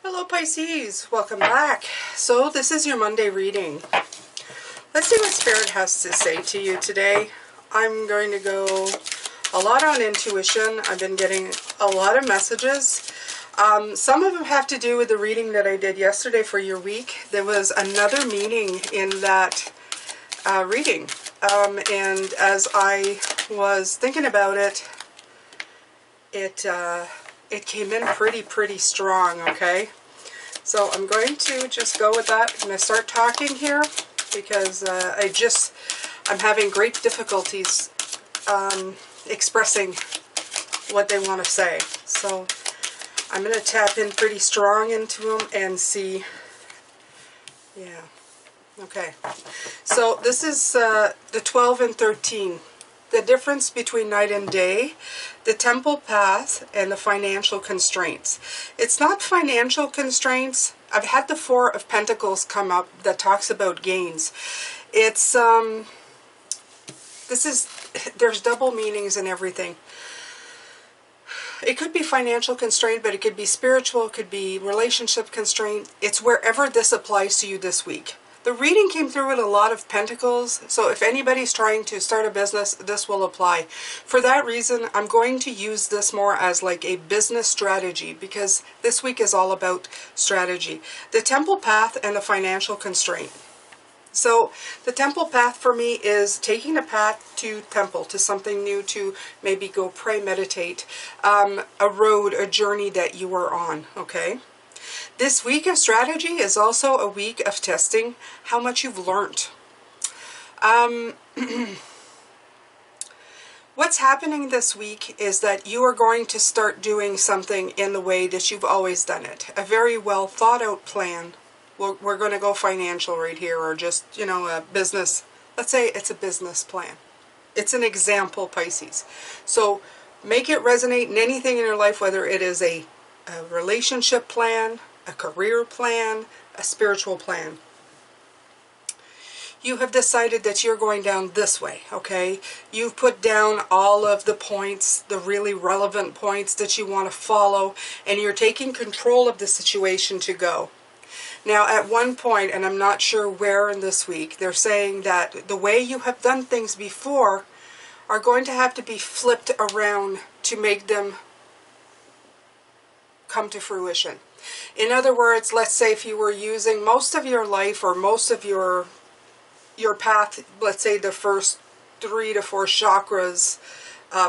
Hello Pisces, welcome back. So this is your Monday reading. Let's see what Spirit has to say to you today. I'm going to go a lot on intuition. I've been getting a lot of messages. Some of them have to do with the reading that I did yesterday for your week. There was another meaning in that reading. And as I was thinking about it, it came in pretty strong, okay? So I'm going to just go with that. I'm going to start talking here because I'm having great difficulties expressing what they want to say. So I'm going to tap in pretty strong into them and see. Yeah. Okay. So this is the 12 and 13. The difference between night and day, the temple path, and the financial constraints. It's not financial constraints. I've had the Four of Pentacles come up that talks about gains. It's, there's double meanings in everything. It could be financial constraint, but it could be spiritual, it could be relationship constraint. It's wherever this applies to you this week. The reading came through with a lot of pentacles, so if anybody's trying to start a business, this will apply. For that reason, I'm going to use this more as like a business strategy, because this week is all about strategy. The temple path and the financial constraint. So the temple path for me is taking a path to temple, to something new, to maybe go pray, meditate, a road, a journey that you are on, okay? This week of strategy is also a week of testing how much you've learned. What's happening this week is that you are going to start doing something in the way that you've always done it. A very well thought out plan. We're going to go financial right here, or just, you know, a business. Let's say it's a business plan. It's an example, Pisces. So make it resonate in anything in your life, whether it is a relationship plan, a career plan, a spiritual plan. You have decided that you're going down this way, okay? You've put down all of the points, the really relevant points that you want to follow, and you're taking control of the situation to go. Now, at one point, and I'm not sure where in this week, they're saying that the way you have done things before are going to have to be flipped around to make them come to fruition. In other words, let's say if you were using most of your life or most of your path, let's say the first 3 to 4 chakras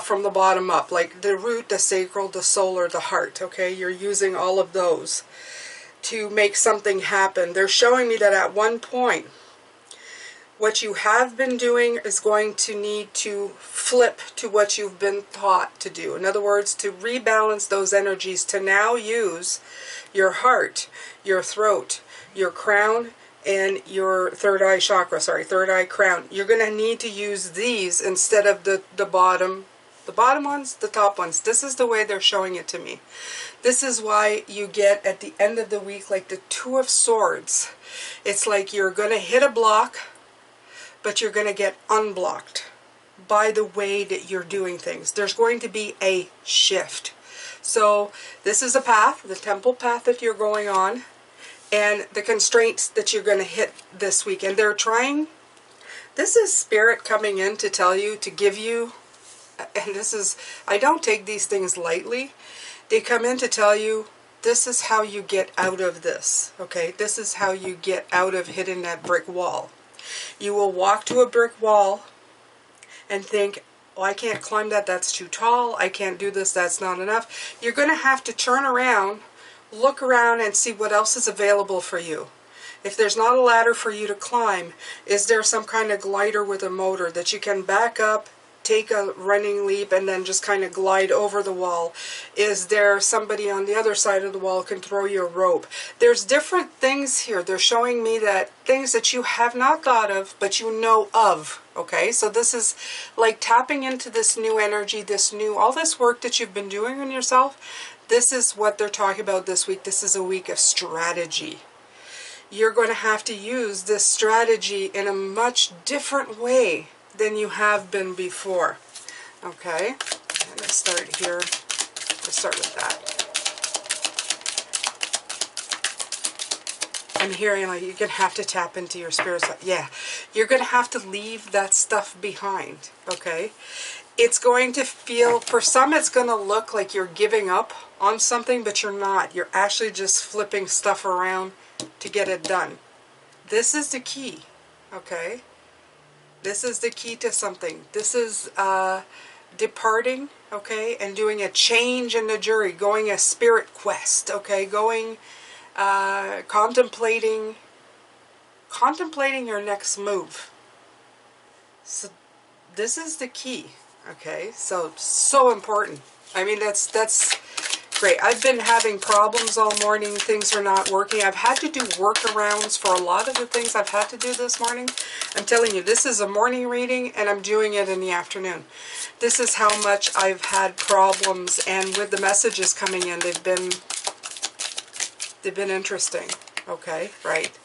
from the bottom up, like the root, the sacral, the solar, the heart, okay? You're using all of those to make something happen. They're showing me that at one point, what you have been doing is going to need to flip to what you've been taught to do. In other words, to rebalance those energies, to now use your heart, your throat, your crown, and your third eye chakra, third eye crown. You're going to need to use these instead of the bottom ones, the top ones. This is the way they're showing it to me. This is why you get at the end of the week like the Two of Swords. It's like you're going to hit a block, but you're going to get unblocked by the way that you're doing things. There's going to be a shift. So this is a path, the temple path that you're going on, and the constraints that you're going to hit this week. And they're trying, this is Spirit coming in to tell you, to give you, and this is, I don't take these things lightly. They come in to tell you, this is how you get out of this, okay? This is how you get out of hitting that brick wall. You will walk to a brick wall and think, oh, I can't climb that, that's too tall, I can't do this, that's not enough. You're going to have to turn around, look around, and see what else is available for you. If there's not a ladder for you to climb, is there some kind of glider with a motor that you can back up, take a running leap, and then just kind of glide over the wall? Is there somebody on the other side of the wall can throw you a rope? There's different things here. They're showing me that things that you have not thought of, but you know of, okay? So this is like tapping into this new energy, all this work that you've been doing on yourself. This is what they're talking about this week. This is a week of strategy. You're going to have to use this strategy in a much different way than you have been before. Okay, and let's start here. Let's start with that. I'm hearing like you're going to have to tap into your spirit side. Yeah, you're going to have to leave that stuff behind, okay? It's going to feel, for some it's going to look like you're giving up on something, but you're not. You're actually just flipping stuff around to get it done. This is the key, okay? This is the key to something. This is departing, okay, and doing a change in the jury, going a spirit quest, okay, going, contemplating your next move. So this is the key, okay, so important. I mean, that's great. I've been having problems all morning. Things are not working. I've had to do workarounds for a lot of the things I've had to do this morning. I'm telling you, this is a morning reading, and I'm doing it in the afternoon. This is how much I've had problems, and with the messages coming in, they've been interesting. Okay, right.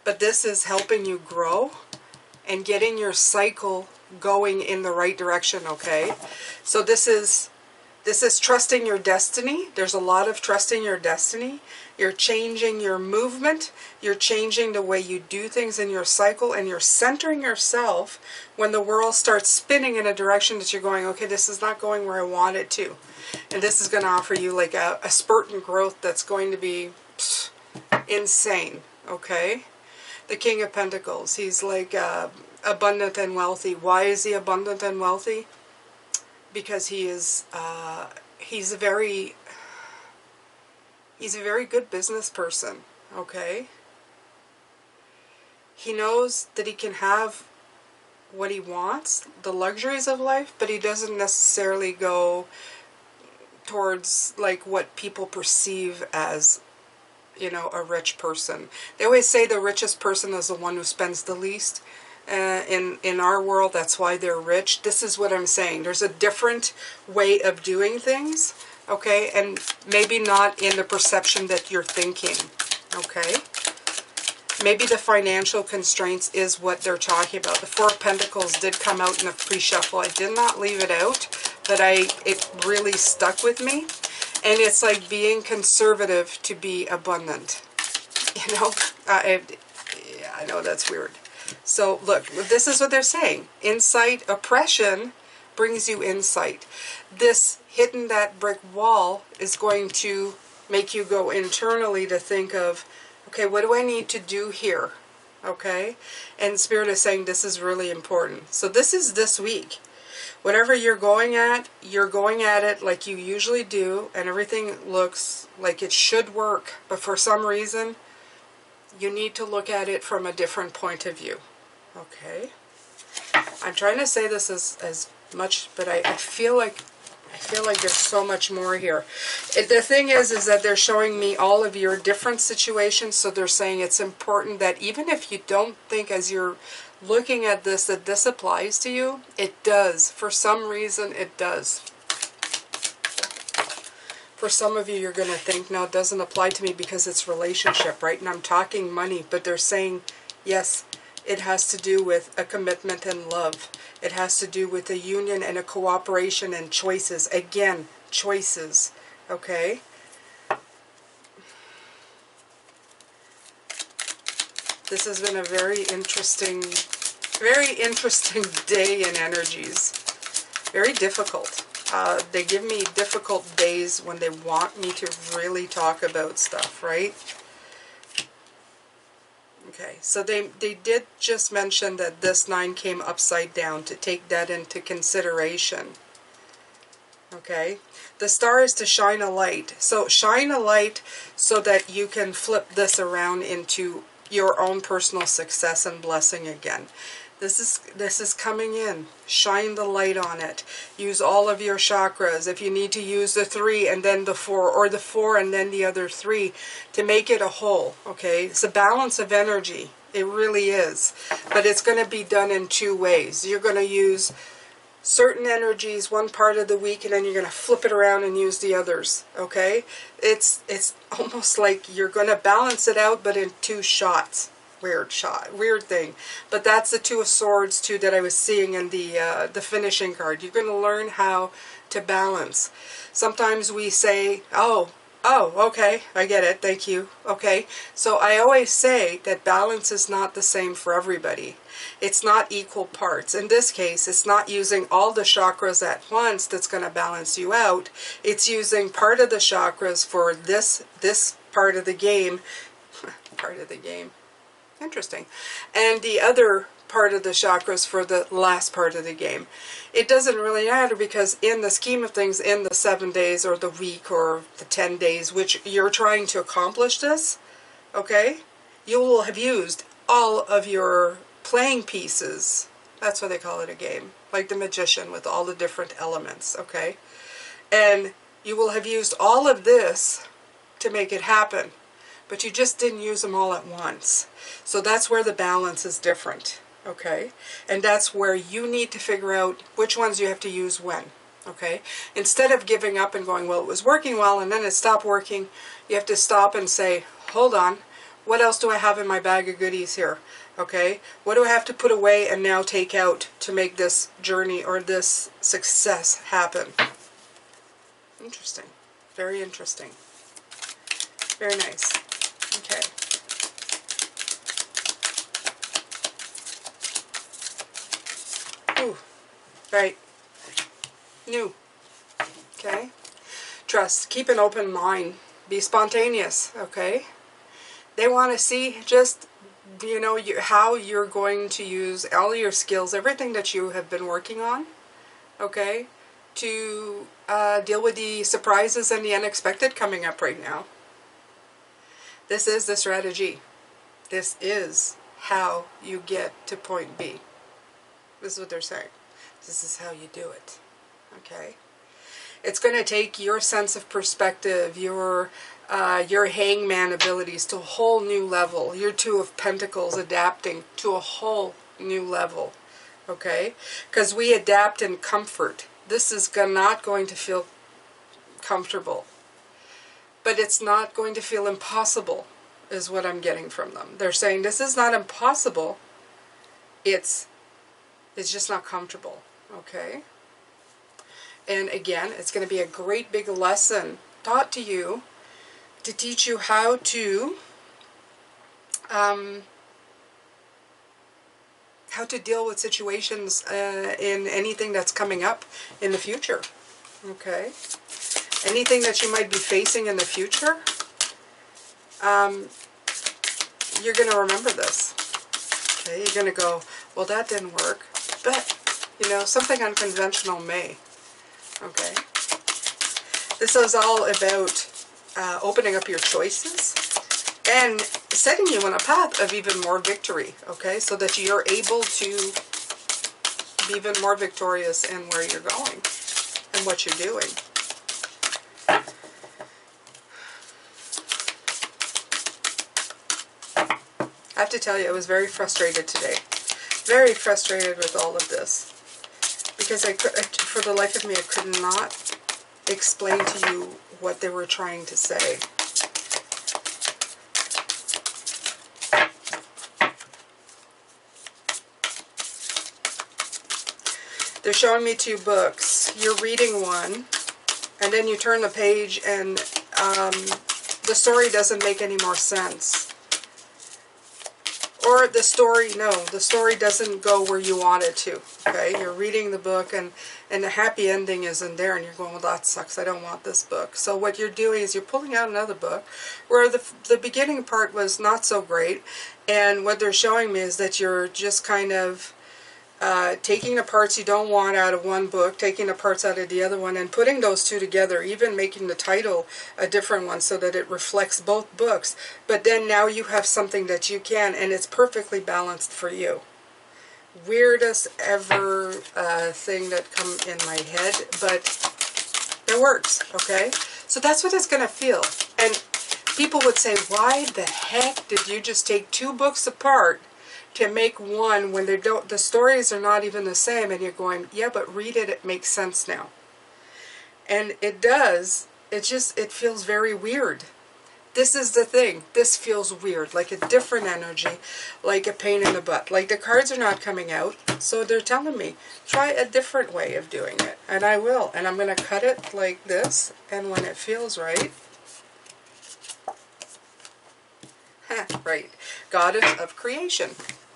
But this is helping you grow and getting your cycle going in the right direction, okay? So this is trusting your destiny. There's a lot of trusting your destiny. You're changing your movement. You're changing the way you do things in your cycle, and you're centering yourself when the world starts spinning in a direction that you're going, okay, this is not going where I want it to. And this is going to offer you like a spurt in growth that's going to be insane, okay? The King of Pentacles, he's like abundant and wealthy. Why is he abundant and wealthy? Because he is, he's a very good business person, okay? He knows that he can have what he wants, the luxuries of life, but he doesn't necessarily go towards like what people perceive as, you know, a rich person. They always say the richest person is the one who spends the least. In our world, that's why they're rich. This is what I'm saying. There's a different way of doing things, okay? And maybe not in the perception that you're thinking, okay? Maybe the financial constraints is what they're talking about. The Four of Pentacles did come out in the pre-shuffle. I did not leave it out, but it really stuck with me. And it's like being conservative to be abundant. You know, I know that's weird. So look, this is what they're saying. Insight, oppression brings you insight. This hitting that brick wall is going to make you go internally to think of, okay, what do I need to do here? Okay? And Spirit is saying this is really important. So this is this week. Whatever you're going at it like you usually do, and everything looks like it should work. But for some reason, you need to look at it from a different point of view. Okay? I'm trying to say this as much, but I feel like there's so much more here. The thing is that they're showing me all of your different situations, so they're saying it's important that even if you don't think as you're looking at this that this applies to you, it does. For some reason, it does. For some of you, you're going to think, no, it doesn't apply to me because it's relationship, right? And I'm talking money, but they're saying, yes, it has to do with a commitment and love. It has to do with a union and a cooperation and choices. Again, choices, okay? This has been a very interesting day in energies. Very difficult. They give me difficult days when they want me to really talk about stuff, right? Okay, so they did just mention that this 9 came upside down, to take that into consideration. Okay, the star is to shine a light. So shine a light so that you can flip this around into your own personal success and blessing again. This is coming in. Shine the light on it. Use all of your chakras. If you need to use the 3 and then the 4, or the 4 and then the other 3 to make it a whole. Okay, it's a balance of energy. It really is. But it's going to be done in 2 ways. You're going to use certain energies one part of the week, and then you're going to flip it around and use the others. Okay, it's almost like you're going to balance it out, but in 2 shots. Weird thing. But that's the 2 of Swords too that I was seeing in the finishing card. You're going to learn how to balance. Sometimes we say, oh, Oh, okay, I get it, thank you. Okay, so I always say that balance is not the same for everybody. It's not equal parts. In this case, it's not using all the chakras at once that's going to balance you out. It's using part of the chakras for this part of the game. Part of the game. Interesting. And the other part of the chakras for the last part of the game. It doesn't really matter because in the scheme of things, in the 7 days or the week or the 10 days, which you're trying to accomplish this, okay, you will have used all of your playing pieces. That's why they call it a game. Like the magician with all the different elements, okay? And you will have used all of this to make it happen. But you just didn't use them all at once. So that's where the balance is different, okay? And that's where you need to figure out which ones you have to use when, okay? Instead of giving up and going, well, it was working well, and then it stopped working, you have to stop and say, hold on, what else do I have in my bag of goodies here, okay? What do I have to put away and now take out to make this journey or this success happen? Interesting. Very interesting. Very nice. Okay. Ooh. Right. New. Okay. Trust. Keep an open mind. Be spontaneous. Okay. They want to see just, you know, how you're going to use all your skills, everything that you have been working on. Okay. To deal with the surprises and the unexpected coming up right now. This is the strategy. This is how you get to point B. This is what they're saying. This is how you do it. Okay? It's going to take your sense of perspective, your hangman abilities to a whole new level. Your Two of Pentacles adapting to a whole new level. Okay? Because we adapt in comfort. This is not going to feel comfortable. But it's not going to feel impossible, is what I'm getting from them. They're saying this is not impossible. It's just not comfortable. Okay? And again, it's going to be a great big lesson taught to you to teach you how to deal with situations in anything that's coming up in the future. Okay? Anything that you might be facing in the future, you're going to remember this. Okay, you're going to go, well, that didn't work, but, you know, something unconventional may. Okay. This is all about opening up your choices and setting you on a path of even more victory, okay, so that you're able to be even more victorious in where you're going and what you're doing. I have to tell you, I was very frustrated today. Very frustrated with all of this. Because for the life of me, I could not explain to you what they were trying to say. They're showing me 2 books. You're reading one, and then you turn the page, and the story doesn't make any more sense. Or the story doesn't go where you want it to, okay? You're reading the book, and the happy ending isn't there, and you're going, well, that sucks, I don't want this book. So what you're doing is you're pulling out another book, where the beginning part was not so great, and what they're showing me is that you're just kind of taking the parts you don't want out of one book, taking the parts out of the other one, and putting those two together, even making the title a different one so that it reflects both books. But then now you have something that you can, and it's perfectly balanced for you. Weirdest ever thing that come in my head, but it works, okay? So that's what it's going to feel. And people would say, why the heck did you just take 2 books apart to make one when the stories are not even the same? And you're going, yeah, but read it, it makes sense now. And it does. It feels very weird. This is the thing. This feels weird, like a different energy, like a pain in the butt. Like the cards are not coming out, so they're telling me, try a different way of doing it. And I will. And I'm going to cut it like this, and when it feels right, Right. Goddess of creation.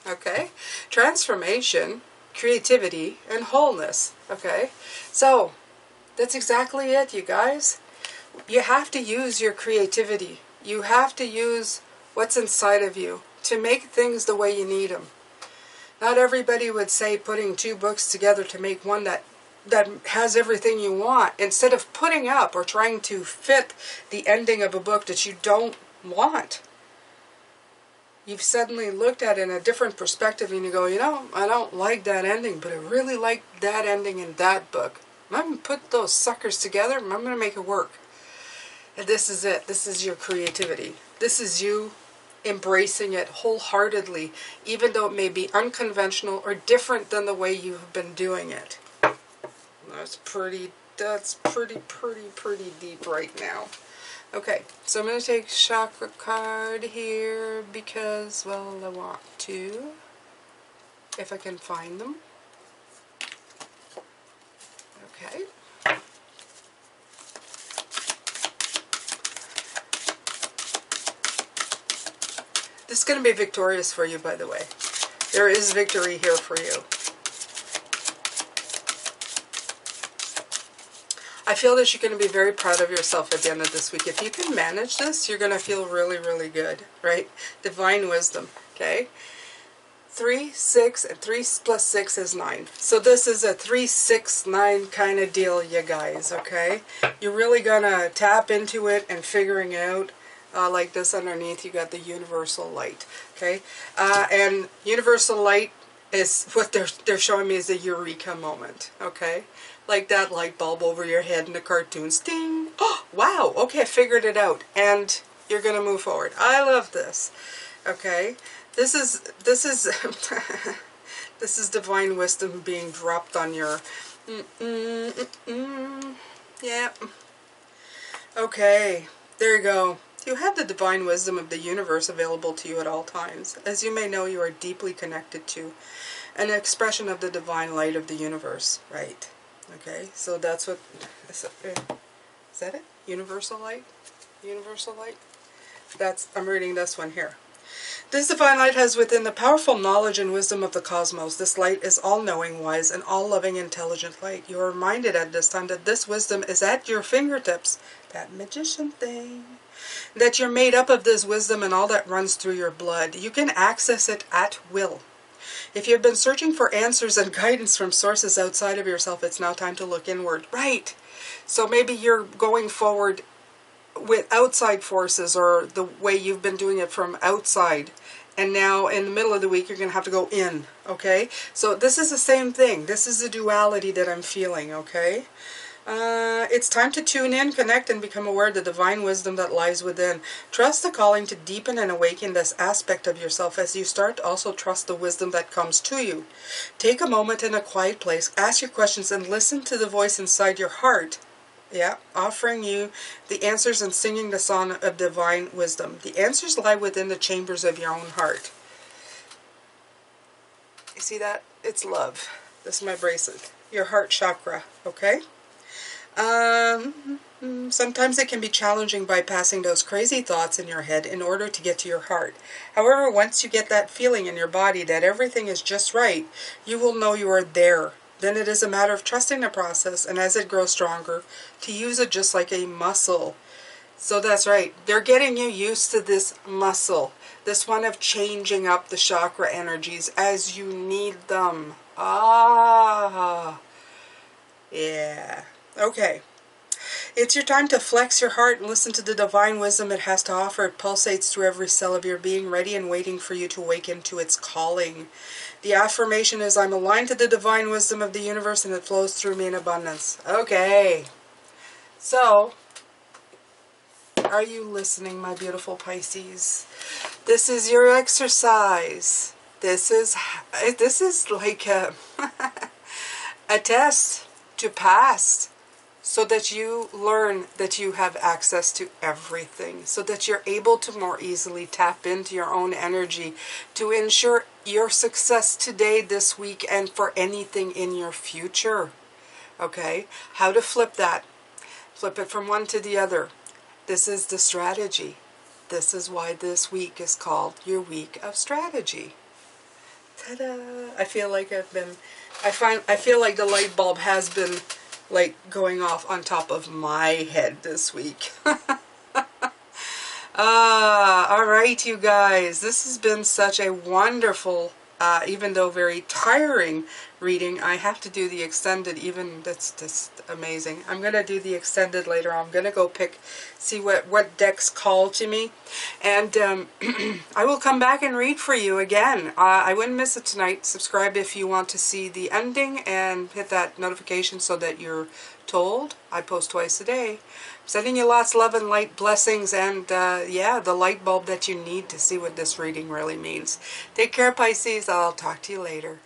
Okay. Transformation, creativity, and wholeness. Okay. So, that's exactly it, you guys. You have to use your creativity. You have to use what's inside of you to make things the way you need them. Not everybody would say putting two books together to make one that has everything you want, instead of putting up or trying to fit the ending of a book that you don't want. You've suddenly looked at it in a different perspective and you go, you know, I don't like that ending, but I really like that ending in that book. I'm going to put those suckers together and I'm going to make it work. And this is it. This is your creativity. This is you embracing it wholeheartedly, even though it may be unconventional or different than the way you've been doing it. That's pretty deep right now. Okay, so I'm going to take chakra card here because, well, I want to, if I can find them. Okay. This is going to be victorious for you, by the way. There is victory here for you. I feel that you're going to be very proud of yourself at the end of this week. If you can manage this, you're going to feel really, really good, right? Divine wisdom, okay? 3, 6, and 3 plus 6 is 9. So this is a 3, 6, 9 kind of deal, you guys, okay? You're really going to tap into it and figuring it out. Like this underneath, you got the universal light, okay? And universal light is what they're showing me is a eureka moment, okay? Like that light bulb over your head in the cartoons. Ding! Oh, wow! Okay, I figured it out. And you're going to move forward. I love this. Okay? This is this is divine wisdom being dropped on your yeah. Okay. There you go. You have the divine wisdom of the universe available to you at all times. As you may know, you are deeply connected to an expression of the divine light of the universe, right? Okay, so that's what, is that it? Universal light? Universal light? I'm reading this one here. This divine light has within the powerful knowledge and wisdom of the cosmos. This light is all-knowing, wise, and all-loving, intelligent light. You are reminded at this time that this wisdom is at your fingertips. That magician thing. That you're made up of this wisdom and all that runs through your blood. You can access it at will. If you've been searching for answers and guidance from sources outside of yourself, it's now time to look inward. Right. So maybe you're going forward with outside forces or the way you've been doing it from outside. And now in the middle of the week, you're going to have to go in. Okay. So this is the same thing. This is the duality that I'm feeling. Okay. It's time to tune in, connect, and become aware of the divine wisdom that lies within. Trust the calling to deepen and awaken this aspect of yourself as you start to also trust the wisdom that comes to you. Take a moment in a quiet place, ask your questions, and listen to the voice inside your heart. Yeah, offering you the answers and singing the song of divine wisdom. The answers lie within the chambers of your own heart. You see that? It's love. This is my bracelet. Your heart chakra, okay? Sometimes it can be challenging bypassing those crazy thoughts in your head in order to get to your heart. However, once you get that feeling in your body that everything is just right, you will know you are there. Then it is a matter of trusting the process, and as it grows stronger, to use it just like a muscle. So that's right. They're getting you used to this muscle. This one of changing up the chakra energies as you need them. Ah. Yeah. Okay. It's your time to flex your heart and listen to the divine wisdom it has to offer. It pulsates through every cell of your being, ready and waiting for you to awaken to its calling. The affirmation is, I'm aligned to the divine wisdom of the universe and it flows through me in abundance. Okay. So, are you listening, my beautiful Pisces? This is your exercise. This is like a test to pass, so that you learn that you have access to everything, so that you're able to more easily tap into your own energy to ensure your success today, this week, and for anything in your future. Okay? How to flip that. Flip it from one to the other. This is the strategy. This is why this week is called your week of strategy. Ta-da! I feel like I feel like the light bulb has been like going off on top of my head this week. All right, you guys. This has been such a wonderful, even though very tiring reading. I have to do the extended, even that's just amazing. I'm going to do the extended later. I'm going to go see what decks call to me. And I will come back and read for you again. I wouldn't miss it tonight. Subscribe if you want to see the ending and hit that notification so that you're told. I post twice a day. Sending you lots of love and light, blessings, and yeah, the light bulb that you need to see what this reading really means. Take care, Pisces. I'll talk to you later.